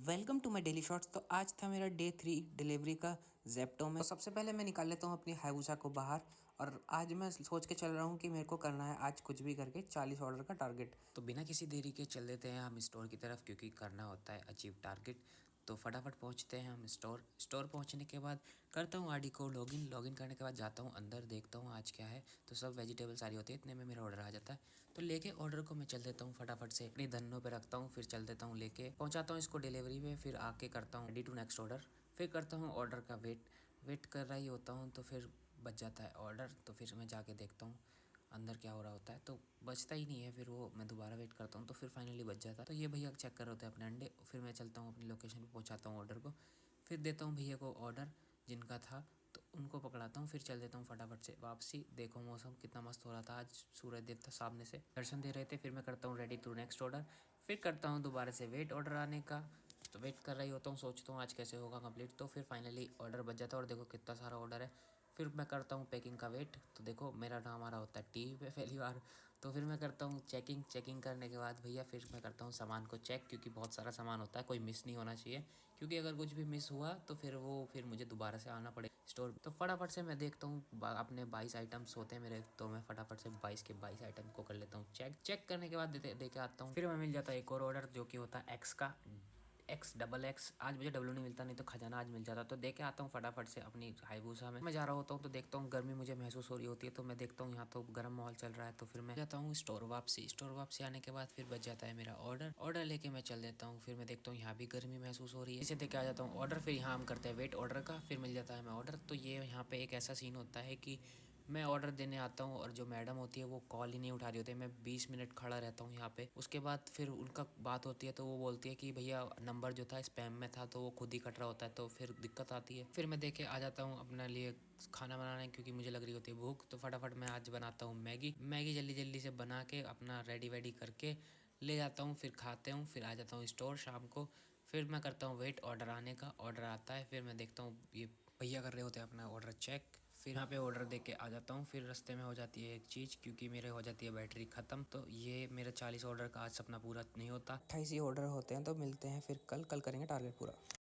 Welcome to my daily shorts. तो आज था मेरा डे 3 डिलीवरी का जेप्टो में। तो सबसे पहले मैं निकाल लेता हूँ अपनी हायबुसा को बाहर, और आज मैं सोच के चल रहा हूँ कि मेरे को करना है आज कुछ भी करके 40 ऑर्डर का टारगेट। तो बिना किसी देरी के चल देते हैं हम स्टोर की तरफ, क्योंकि करना होता है अचीव टारगेट। तो फटाफट पहुँचते हैं हम स्टोर पहुँचने के बाद करता हूँ आरडी को लॉगिन करने के बाद जाता हूँ अंदर, देखता हूँ आज क्या है। तो सब वेजिटेबल सारी होती है, इतने में मेरा ऑर्डर आ जाता है। तो लेके ऑर्डर को मैं चल देता हूँ फटाफट से अपनी धन्नों पे रखता हूँ, फिर चल देता हूँ लेके पहुँचाता हूँ इसको डिलीवरी में। फिर आके करता हूँ रेडी टू नेक्स्ट ऑर्डर। फिर करता हूँ ऑर्डर का वेट कर रहा ही होता हूँ, तो फिर बच जाता है ऑर्डर। तो फिर मैं जाके देखता हूँ अंदर क्या हो रहा होता है, तो बचता ही नहीं है। फिर वो मैं दोबारा वेट करता हूँ, तो फिर फाइनली बच जाता है। तो ये भैया चेक कर रहे होते हैं अपने अंडे। फिर मैं चलता हूँ अपनी लोकेशन पे, पहुँचाता हूँ ऑर्डर को। फिर देता हूँ भैया को ऑर्डर जिनका था, तो उनको पकड़ाता हूँ। फिर चल देता हूँ फटाफट से वापसी। देखो मौसम कितना मस्त हो रहा था, आज सूरज देवता सामने से दर्शन दे रहे थे। फिर मैं करता हूँ रेडी टू नेक्स्ट ऑर्डर। फिर करता हूँ दोबारा से वेट ऑर्डर आने का। तो वेट कर रही होता हूँ, सोचता हूँ आज कैसे होगा कंप्लीट। तो फिर फाइनली ऑर्डर बच जाता है, और देखो कितना सारा ऑर्डर है। फिर मैं करता हूँ पैकिंग का वेट। तो देखो मेरा नाम आ रहा होता है टीवी पे पहली बार। तो फिर मैं करता हूँ चेकिंग करने के बाद भैया फिर मैं करता हूँ सामान को चेक, क्योंकि बहुत सारा सामान होता है, कोई मिस नहीं होना चाहिए। क्योंकि अगर कुछ भी मिस हुआ तो फिर मुझे दोबारा से आना पड़ेगा स्टोर। तो फटाफट से मैं देखता हूँ अपने 22 आइटम्स होते हैं मेरे, तो मैं फटाफट से 22 के 22 आइटम को कर लेता हूँ चेक करने के बाद दे के आता हूँ। फिर मैं मिल जाता है एक और ऑर्डर, जो कि होता है एक्स का, XXX। आज मुझे डब्ल्यू नहीं मिलता, नहीं तो खजाना आज मिल जाता। तो दे के आता हूँ फटाफट से अपनी हायबुसा में। मैं जा रहा होता हूँ तो देखता हूँ गर्मी मुझे महसूस हो रही होती है, तो मैं देखता हूँ यहाँ तो गर्म माहौल चल रहा है। तो फिर मैं जाता हूँ स्टोर वापसी आने के बाद फिर बच जाता है मेरा ऑर्डर लेके मैं चल देता हूँ। फिर मैं देखता हूँ यहाँ भी गर्मी महसूस हो रही है, इसे देके आ जाता हूँ ऑर्डर। फिर यहाँ हम करते हैं वेट ऑर्डर का, फिर मिल जाता है हमें ऑर्डर। तो ये यहाँ पे एक ऐसा सीन होता है कि मैं ऑर्डर देने आता हूँ और जो मैडम होती है वो कॉल ही नहीं उठा रही होती है। मैं 20 मिनट खड़ा रहता हूँ यहाँ पे। उसके बाद फिर उनका बात होती है, तो वो बोलती है कि भैया नंबर जो था स्पैम में था, तो वो खुद ही कट रहा होता है। तो फिर दिक्कत आती है। फिर मैं देखे आ जाता हूँ अपने लिए खाना बनाने, क्योंकि मुझे लग रही होती है भूख। तो फटाफट मैं आज बनाता हूँ मैगी जल्दी से बना के अपना रेडी करके ले जाता हूँ। फिर खाते हूँ, फिर आ जाता हूँ स्टोर शाम को। फिर मैं करता हूँ वेट ऑर्डर आने का। ऑर्डर आता है, फिर मैं देखता हूँ ये भैया कर रहे होते हैं अपना ऑर्डर चेक। फिर यहाँ पे ऑर्डर दे के आ जाता हूँ। फिर रास्ते में हो जाती है एक चीज़, क्योंकि मेरे हो जाती है बैटरी ख़त्म। तो ये मेरा 40 ऑर्डर का आज सपना पूरा नहीं होता, 28 ही ऑर्डर होते हैं। तो मिलते हैं फिर कल करेंगे टारगेट पूरा।